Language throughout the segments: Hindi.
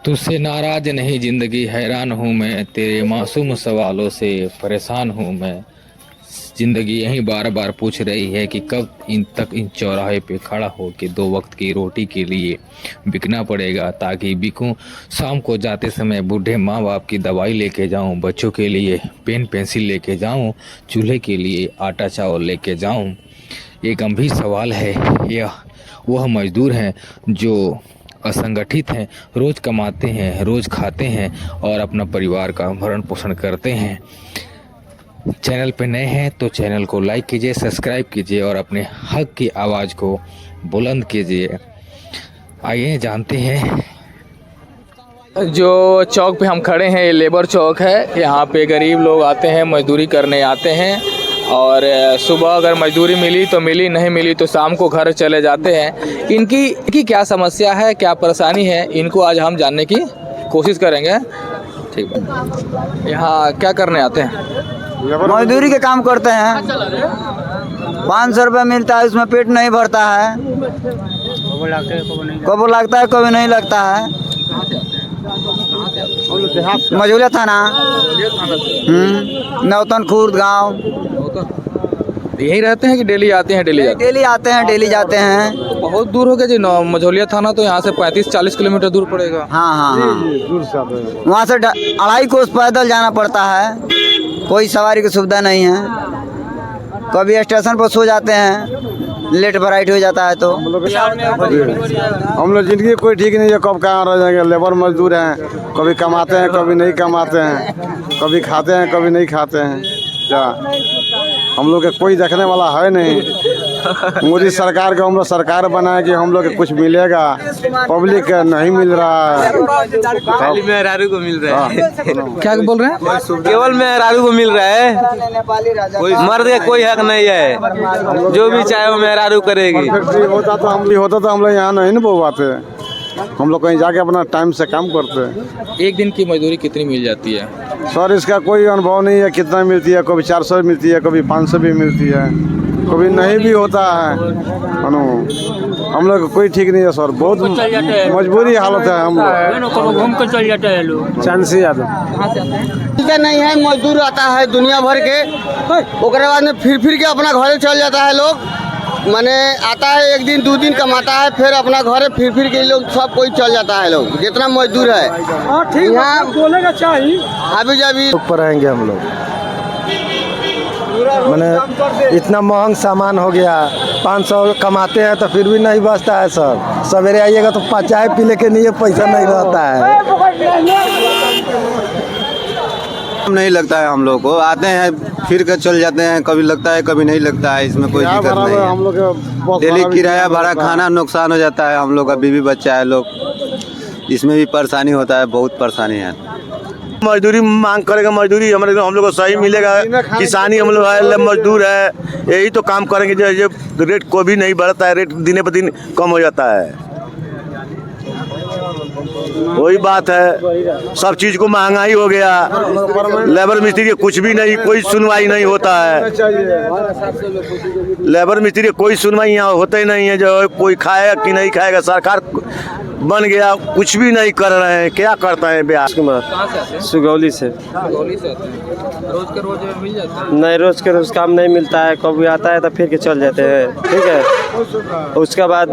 तुझसे नाराज नहीं जिंदगी हैरान हूँ मैं, तेरे मासूम सवालों से परेशान हूँ मैं। जिंदगी यही बार बार पूछ रही है कि कब इन चौराहे पे खड़ा हो के दो वक्त की रोटी के लिए बिकना पड़ेगा, ताकि बिकूं शाम को जाते समय बूढ़े माँ बाप की दवाई लेके जाऊं, बच्चों के लिए पेन पेंसिल लेके जाऊं, चूल्हे के लिए आटा चावल लेके जाऊं। ये गंभीर सवाल है। यह वह मजदूर हैं जो असंगठित हैं, रोज कमाते हैं, रोज खाते हैं और अपना परिवार का भरण पोषण करते हैं। चैनल पे नए हैं तो चैनल को लाइक कीजिए, सब्सक्राइब कीजिए और अपने हक की आवाज़ को बुलंद कीजिए। आइए जानते हैं। जो चौक पे हम खड़े हैं ये लेबर चौक है। यहाँ पे गरीब लोग आते हैं, मजदूरी करने आते हैं और सुबह अगर मजदूरी मिली तो मिली, नहीं मिली तो शाम को घर चले जाते हैं। इनकी क्या समस्या है, क्या परेशानी है, इनको आज हम जानने की कोशिश करेंगे। ठीक है, यहाँ क्या करने आते हैं? मजदूरी के काम करते हैं। 500 रुपये मिलता है, उसमें पेट नहीं भरता है। कभी लगता है कभी नहीं लगता है। मझौलिया थाना, नौतन खुर्द गांव। यहीं रहते हैं कि डेली आते हैं? डेली आते हैं, डेली जाते हैं। तो बहुत दूर हो गया जी। मझौलिया थाना तो यहाँ से 35-40 किलोमीटर दूर पड़ेगा। हाँ हाँ हाँ, वहाँ से 2.5 कोस पैदल जाना पड़ता है। कोई सवारी की सुविधा नहीं है। कभी स्टेशन पर सो जाते हैं, लेट फ्लाइट हो जाता है तो हम लोग जिंदगी कोई ठीक नहीं है, कब कहाँ रह जाएंगे। लेबर मजदूर हैं, कभी कमाते हैं कभी नहीं कमाते हैं, कभी खाते हैं कभी नहीं खाते हैं। क्या हम लोग के कोई देखने वाला है नहीं। मोदी सरकार को हम लोग सरकार बनाए कि हम लोग के कुछ मिलेगा, पब्लिक नहीं मिल रहा है। खाली मेहरारू को मिल रहा है। क्या बोल रहे हैं? केवल मेहरारू को मिल रहा है, कोई मर्द का कोई हक नहीं है। जो भी चाहे वो मेहरारू करेगी। होता तो हम लोग यहाँ नहीं न बोवाते। हम लोग कहीं जाके अपना टाइम से काम करते हैं। एक दिन की मजदूरी कितनी मिल जाती है? सर इसका कोई अनुभव नहीं है कितना मिलती है। कभी 400 मिलती है, कभी 500 भी मिलती है, कभी नहीं भी होता है। हम लोग कोई ठीक नहीं है सर, बहुत मजबूरी हालत है। हम लोग घूम कर चल जाते हैं लोग। चांसी यादव नहीं है। मजदूर आता है दुनिया भर के, ओकरे बाद में फिर के अपना घरे चल जाता है लोग। माने आता है 1 दिन 2 दिन कमाता है, फिर अपना घरे फिर के लोग सब कोई चल जाता है। लोग जितना मजदूर है यहाँ बोलेगा चाहिए अभी जब पर आएंगे हम लोग। मैंने इतना महंग सामान हो गया, 500 कमाते हैं तो फिर भी नहीं बचता है सर। सवेरे आइएगा तो चाय पीने के लिए पैसा नहीं रहता है। नहीं लगता है हम लोग को, आते हैं फिर कर चल जाते हैं, कभी लगता है कभी नहीं लगता है। इसमें कोई दिक्कत नहीं है। हम लोग डेली किराया भाड़ा खाना नुकसान हो जाता है। हम लोग का बीवी बच्चा है लोग, इसमें भी परेशानी होता है, बहुत परेशानी है। मजदूरी मांग करेगा, मजदूरी हम लोग को सही मिलेगा। किसानी हम लोग है, मजदूर है, यही तो काम करेंगे। जो रेट को भी नहीं बढ़ता है, रेट दिन पर दिन कम हो जाता है। वही बात है, सब चीज़ को महंगाई हो गया। लेबर मिस्त्री कुछ भी नहीं, कोई सुनवाई नहीं होता है। लेबर मिस्त्री कोई सुनवाई यहाँ होता ही नहीं है। जो कोई खाएगा कि नहीं खाएगा, सरकार बन गया कुछ भी नहीं कर रहे हैं। क्या करता है बिहार? सुगौली से। रोज के रोज मिल जाता है? नहीं, रोज के रोज काम नहीं मिलता है। कभी आता है तो फिर के चल जाते हैं। ठीक है, उसके बाद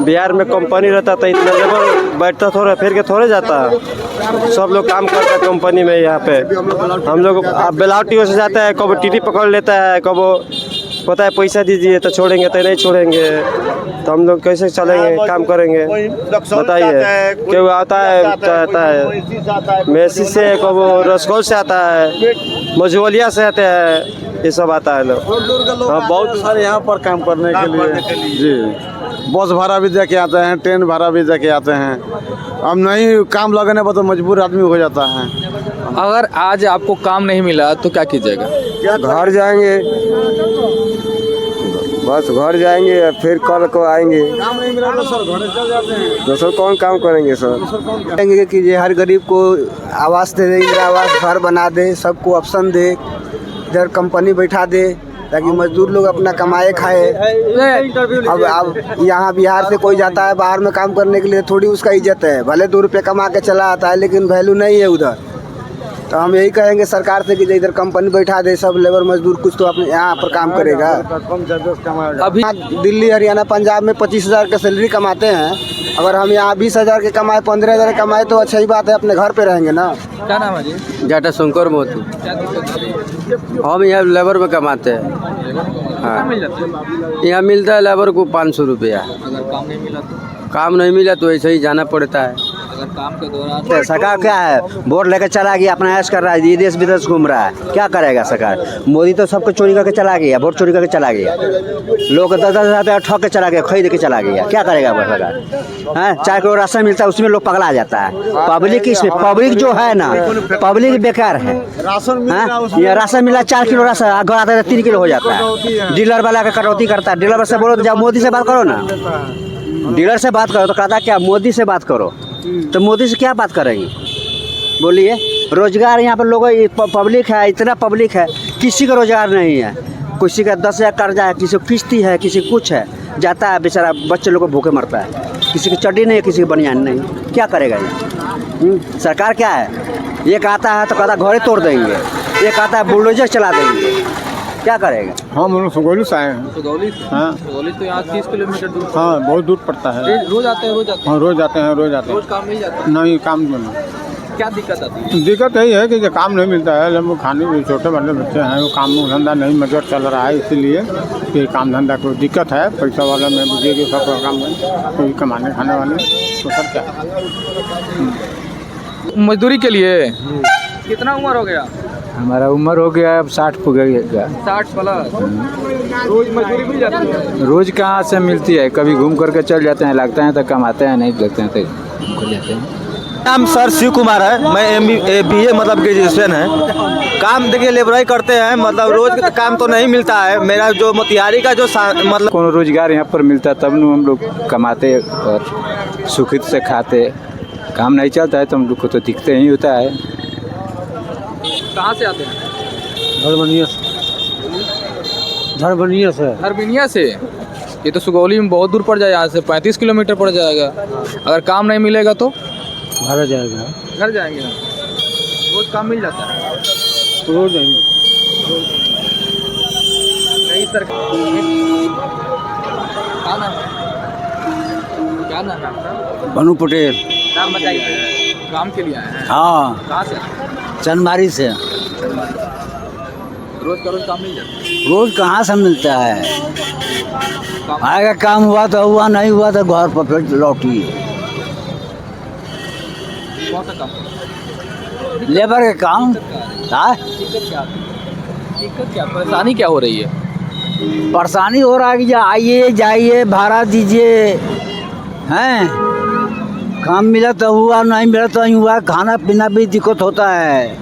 बिहार में कंपनी रहता था, इतना लेबर बैठता थोड़ा फिर के थोड़े जाता। सब लोग काम करता है कंपनी में। यहाँ पे हम लोग बेलावटी से जाता है, कब टीटी पकड़ लेता है, कब पता है पैसा दीजिए तो छोड़ेंगे तो नहीं छोड़ेंगे। तो हम लोग कैसे चलेंगे, काम करेंगे बताइए। क्यों आता है मेसी से, कब रसगोल से आता है, मझौलिया से आते हैं, ये सब आता है लोग। हाँ, बहुत सारे यहाँ पर काम करने के लिए जी। बस भाड़ा भी दे के आते हैं, ट्रेन भाड़ा भी दे के आते हैं। अब नहीं काम लगने पर तो मजबूर आदमी हो जाता है। अगर आज आपको काम नहीं मिला तो क्या कीजिएगा? घर जाएंगे, बस घर जाएंगे, फिर कल को आएंगे। काम नहीं मिला तो सर घर चल जाते हैं। दूसरा कौन काम करेंगे सर? करेंगे कि ये हर गरीब को आवास दे दे, इंदिरा आवास घर बना दे, सबको ऑप्शन दे, इधर कंपनी बैठा दे, ताकि मजदूर लोग अपना कमाए खाए। अब यहाँ बिहार से कोई जाता है बाहर में काम करने के लिए, थोड़ी उसका इज्जत है, भले 2 रुपये कमा के चला आता है लेकिन वैल्यू नहीं है उधर। तो हम यही कहेंगे सरकार से कि इधर कंपनी बैठा दे, सब लेबर मजदूर कुछ तो अपने यहाँ पर काम करेगा। अभी दिल्ली हरियाणा पंजाब में 25,000 का सैलरी कमाते हैं, अगर हम यहाँ 20,000 के कमाए 15,000 कमाए तो अच्छा ही बात है, अपने घर पे रहेंगे ना। क्या नाम है जी? जाटा शंकर मोती। क्या दिक्कत आ रही है? हम यहाँ लेबर में कमाते हैं। कितना मिल जाता है? यहाँ मिलता है लेबर को 500 रुपया। अगर काम नहीं मिला तो? काम नहीं मिला तो ऐसे ही जाना पड़ता है। अगर काम के दौरान सरकार क्या है, वोट लेकर चला गया, अपना ऐश कर रहा है, ये देश विदेश घूम रहा है, क्या करेगा सरकार? मोदी तो सबको चोरी करके चला गया, वोट चोरी करके चला गया, लोग 10,000 रुपया ठग के चला गया, खरीद के चला गया, क्या करेगा वो सरकार? हैं 4 किलो राशन मिलता है उसमें लोग पगला जाता है। पब्लिक इसमें पब्लिक जो है ना, पब्लिक बेकार है। ये राशन मिला 4 किलो राशन, घर आता है 3 किलो हो जाता है। डीलर वाला का कटौती करता है, डीलर से बोलो तो जाओ मोदी से बात करो ना, डीलर से बात करो तो कहता क्या मोदी से बात करो, तो मोदी से क्या बात करेंगे? बोलिए। रोजगार यहाँ पर लोगों पब्लिक है, इतना पब्लिक है, किसी का रोजगार नहीं है। किसी का 10,000 कर्जा है, किसी को किस्ती है, किसी कुछ है, जाता है बेचारा, बच्चे लोग को भूखे मरता है, किसी की चड्डी नहीं है, किसी की बनियान नहीं, क्या करेगा ये? सरकार क्या है, एक आता है तो कहता घरे तोड़ देंगे, एक आता है बुलडोजर चला देंगे, क्या करेगा? हम लोग सुगौली से आए हैं। सुगौली से? हाँ। सुगौली तो यहाँ 30 किलोमीटर दूर। हाँ, बहुत दूर पड़ता है। रोज आते हैं? रोज आते हैं? हाँ, रोज आते हैं, रोज आते रोज हैं। काम मिल जाता है? नहीं, काम जो नहीं। क्या दिक्कत आती है? दिक्कत यही है कि काम नहीं मिलता है, हम खाने में छोटे बड़े बच्चे हैं, वो काम धंधा नहीं मजर चल रहा है, इसीलिए कि काम धंधा को दिक्कत है। पैसा वाला में बुझे कि सब काम में कोई कमाने खाने वाले तो सब क्या मजदूरी के लिए कितना उम्र हो गया? हमारा उम्र हो गया अब 60 हो गया। 60 प्लस। रोज मजदूरी मिल जाती है? रोज कहाँ से मिलती है, कभी घूम करके चल जाते हैं, लगते हैं तो कमाते हैं, नहीं लगते हैं तो घूम जाते हैं। नाम सर शिव कुमार है, मैं BA मतलब ग्रेजुएशन है। काम देखिए लेबराई करते हैं, मतलब रोज काम तो नहीं मिलता है। मेरा जो मोतिहारी का जो मतलब कोनो रोजगार यहाँ पर मिलता तब न हम लोग कमाते और सुखित से खाते। काम नहीं चलता है तो हम लोग को तो दिखते ही होता है। कहाँ से आते हैं? धरबनिया से। हरबिनिया से? ये तो सुगौली में बहुत दूर पड़ जाए, यहाँ से 35 किलोमीटर पड़ जाएगा। अगर काम नहीं मिलेगा तो घर जाएगा। घर जाएंगे? रोज काम मिल जाता है? रोज नहीं। नहीं सरकार। क्या नाम है? क्या नाम है आपका? भनु पटेल। नाम बताइए। काम के लिए आए हैं? हाँ, कहाँ से? चंदमारी से। रोज का रोज काम मिल जाता है? रोज कहाँ से मिलता है, काम आएगा काम हुआ तो हुआ, नहीं हुआ तो घर पर फिर लौटी। कौन सा काम? लेबर के काम। हाँ, दिक्कत क्या? दिक्कत क्या, परेशानी क्या हो रही है? परेशानी हो रहा है कि आइए जाइए भाड़ा दीजिए, हैं काम मिला तो हुआ, नहीं मिला तो नहीं हुआ, खाना पीना भी दिक्कत होता है,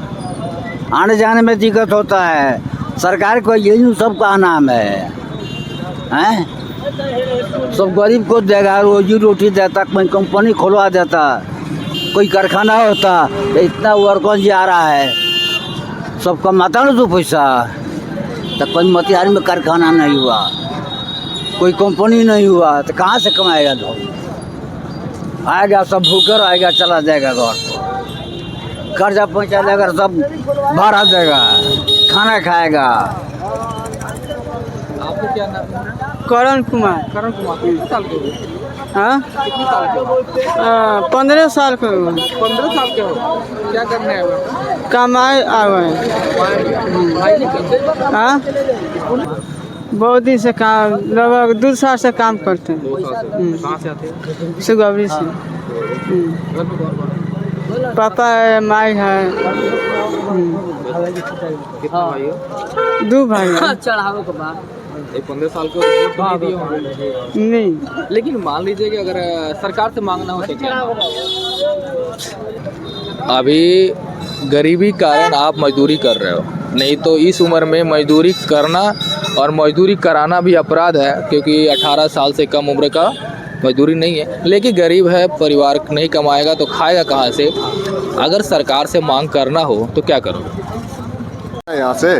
आने जाने में दिक्कत होता है। सरकार को यही सबका नाम है, हैं सब गरीब को देगा, रोजी रोटी देता, कोई कंपनी खुलवा देता, कोई कारखाना होता तो इतना वर्कर जा रहा है, सब कमाता ना 2 पैसा। तो कोई मोतिहारी में कारखाना नहीं हुआ, कोई कंपनी नहीं हुआ तो कहाँ से कमाएगा? दो आएगा सब भूखे रहेगा, चला जाएगा घर, कर्जा पहुँचा देगा, सब भाड़ा देगा, खाना खाएगा। आपको क्या नाम है? करण कुमार। करण कुमार। कितने साल के हो? हाँ, कितने साल के हो? 15 साल के हो। 15 साल के हो? क्या करने आए हो? कमाए आए हैं। भाई नहीं करते? हाँ, बहुत दिन से काम, लगभग 2 साल से काम करते हैं। 2 साल से? कहाँ से आते हैं? सुगौली से। घर में कौन कौन है? पापा है, माई है। कितना भाई हो? 2 भाई हैं। ये 15 साल के वोट नहीं दिए होंगे। नहीं, लेकिन मान लीजिए कि अगर सरकार से मांगना हो तो क्या? अभी गरीबी कारण आप मजदूरी कर रहे हो, नहीं तो इस उम्र में मजदूरी करना और मजदूरी कराना भी अपराध है, क्योंकि 18 साल से कम उम्र का मजदूरी नहीं है। लेकिन गरीब है, परिवार नहीं कमाएगा तो खाएगा कहाँ से? अगर सरकार से मांग करना हो तो क्या करोगे? यहाँ से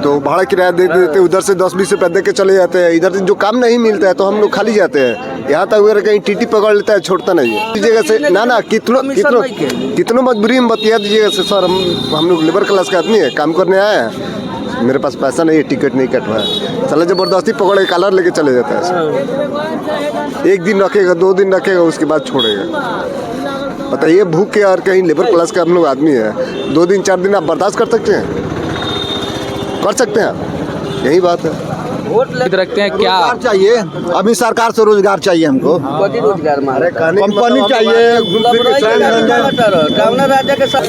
तो भाड़ा किराया दे देते, उधर से 10-20 रुपये दे के चले जाते हैं। इधर से जो काम नहीं मिलता है तो हम लोग खाली जाते हैं। यहाँ तक अगर कहीं टीटी पकड़ लेता है छोड़ता नहीं है। दीजिएगा से ना कितनों मजबूरी में बतिया दीजिएगा से सर, हम लोग लेबर क्लास का आदमी है, काम करने आए हैं, मेरे पास पैसा नहीं है, टिकट नहीं कटवा है, चले ज़बरदस्ती पकड़ के कलर लेके चले जाता है सर। 1 दिन रखेगा, 2 दिन रखेगा, उसके बाद छोड़ेगा। बताइए भूख के और कहीं लेबर क्लास का हम लोग आदमी है, 2 दिन 4 दिन आप बर्दाश्त कर सकते हैं? कर सकते हैं, यही बात है। रखते हैं क्या चाहिए अभी सरकार से? रोजगार चाहिए हमको, कंपनी चाहिए।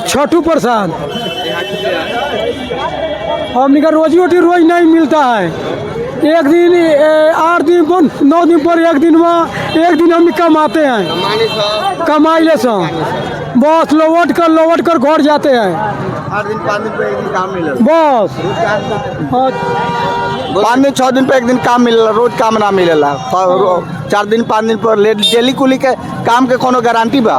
छोटू प्रसाद, हमने का रोजी रोटी रोज नहीं मिलता है। 1 दिन 8 दिन 9 दिन पर 1 दिन में 1 दिन हम कमाते हैं, कमाई ले सो बस लौट कर घर जाते हैं। 8 दिन 5 दिन पे 1 दिन काम मिले, बस 5 दिन 6 दिन पे 1 दिन काम मिलेला, रोज काम ना मिलेला। 4 दिन 5 दिन पर डेली कुली के काम के कोनो गारंटी बा?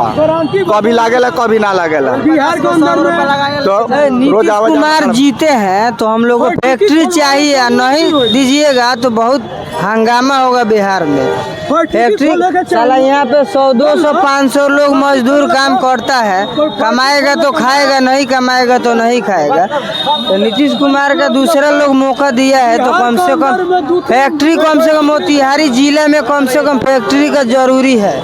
कभी लागेला कभी ना लागेला। बिहार के अंदर में तो रोज आवाज कुमार जीते हैं तो हम लोग को फैक्ट्री चाहिए, नहीं दीजिएगा तो बहुत हंगामा होगा बिहार में। फैक्ट्री साला यहाँ पे 100-200 500 लोग मजदूर काम करता है, कमाएगा तो खाएगा, नहीं कमाएगा तो नहीं खाएगा। तो नीतीश कुमार का दूसरा लोग मौका दिया है तो कम से कम फैक्ट्री, कम से कम मोतिहारी जिले में कम से कम फैक्ट्री का जरूरी है।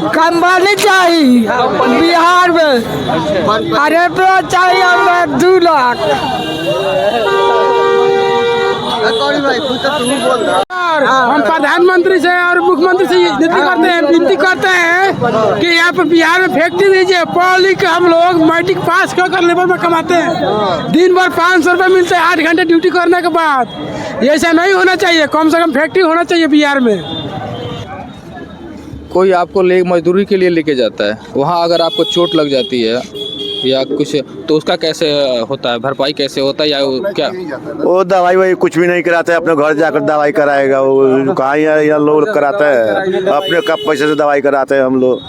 कंपनी चाहिए बिहार में, अरे तो चाहिए हमें 2 लाख। हम प्रधानमंत्री से और मुख्यमंत्री से विनती करते हैं कि यहाँ पे बिहार में फैक्ट्री दीजिए। पढ़ लिख के हम लोग मैट्रिक पास कर लेबर में कमाते हैं, दिन भर 500 रुपये मिलते हैं 8 घंटे ड्यूटी करने के बाद। ऐसा नहीं होना चाहिए, कम से कम फैक्ट्री होना चाहिए बिहार में। कोई आपको मजदूरी के लिए लेके जाता है, वहाँ अगर आपको चोट लग जाती है या कुछ तो उसका कैसे होता है, भरपाई कैसे होता है या क्या? वो दवाई वही कुछ भी नहीं कराते, अपने घर जाकर दवाई कराएगा। वो कहाँ यहाँ लोग कराते हैं, अपने कब पैसे से दवाई कराते हैं हम लोग।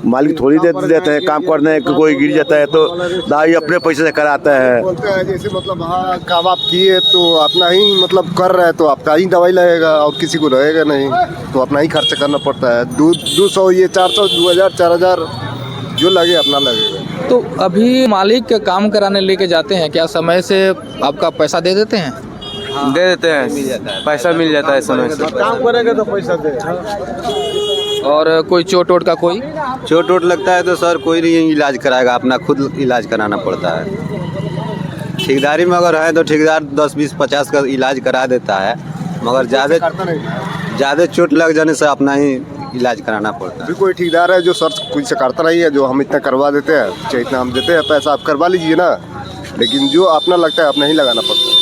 मालिक थोड़ी देते हैं काम करने, कोई गिर जाता है तो दवाई अपने पैसे से कराते हैं। बोलते हैं जैसे मतलब हाँ काम आप किए तो अपना ही मतलब कर रहे हैं तो आपका ही दवाई लगेगा और किसी को रहेगा नहीं, तो अपना ही खर्च करना पड़ता है। 200 ये 400 2000 4000 जो लगे अपना लगेगा। तो अभी मालिक काम कराने लेके जाते हैं, क्या समय से आपका पैसा दे देते हैं? दे देते हैं, पैसा मिल जाता है समय से। काम करेंगे तो पैसा दे। और कोई चोट वोट का कोई चोट वोट लगता है तो सर कोई नहीं इलाज कराएगा, अपना खुद इलाज कराना पड़ता है। ठेकेदारी में अगर है तो ठेकेदार 10 20 50 का इलाज करा देता है, मगर ज़्यादा चोट लग जाने से अपना ही इलाज कराना पड़ता है। अभी कोई ठेकेदार है जो सर कुछ से करता नहीं है, जो हम इतना करवा देते हैं, चाहे इतना हम देते हैं पैसा, आप करवा लीजिए ना, लेकिन जो अपना लगता है अपना ही लगाना पड़ता है।